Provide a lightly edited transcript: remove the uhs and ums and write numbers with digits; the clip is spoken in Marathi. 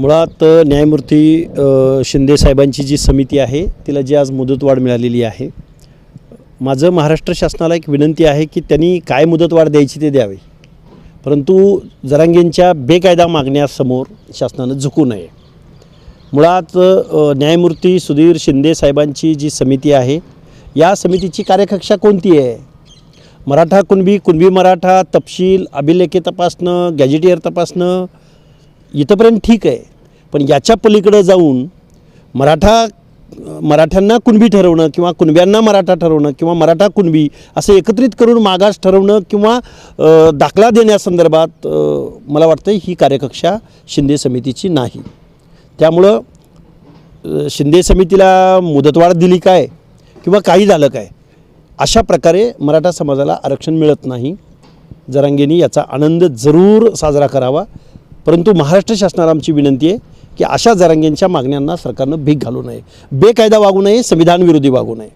मुळात न्यायमूर्ती शिंदे साहेबांची जी समिती आहे तिला जी आज मुदतवाढ मिळालेली आहे, माझं महाराष्ट्र शासनाला एक विनंती आहे की त्यांनी काय मुदतवाढ द्यायची ते द्यावे, परंतु जरांगेंच्या बेकायदा मागण्यासमोर शासनानं झुकू नये. मुळात न्यायमूर्ती सुधीर शिंदे साहेबांची जी समिती आहे, या समितीची कार्यकक्षा कोणती आहे? मराठा कुणबी, कुणबी मराठा, तपशील, अभिलेखे तपासणं, गॅजेटियर तपासणं इथंपर्यंत ठीक आहे, पण याच्या पलीकडे जाऊन मराठ्यांना कुणबी ठरवणं किंवा कुणब्यांना मराठा ठरवणं किंवा मराठा कुणबी असं एकत्रित करून मागास ठरवणं किंवा दाखला देण्यासंदर्भात मला वाटतं ही कार्यकक्षा शिंदे समितीची नाही. त्यामुळं शिंदे समितीला मुदतवाढ दिली काय किंवा काही झालं काय, अशा प्रकारे मराठा समाजाला आरक्षण मिळत नाही. जरांगेंनी याचा आनंद जरूर साजरा करावा, परंतु महाराष्ट्र शासनाला आमची विनंती आहे की अशा जरांगेंच्या मागण्यांना सरकारनं भीक घालू नये, बेकायदा वागू नये, संविधानविरोधी वागू नये.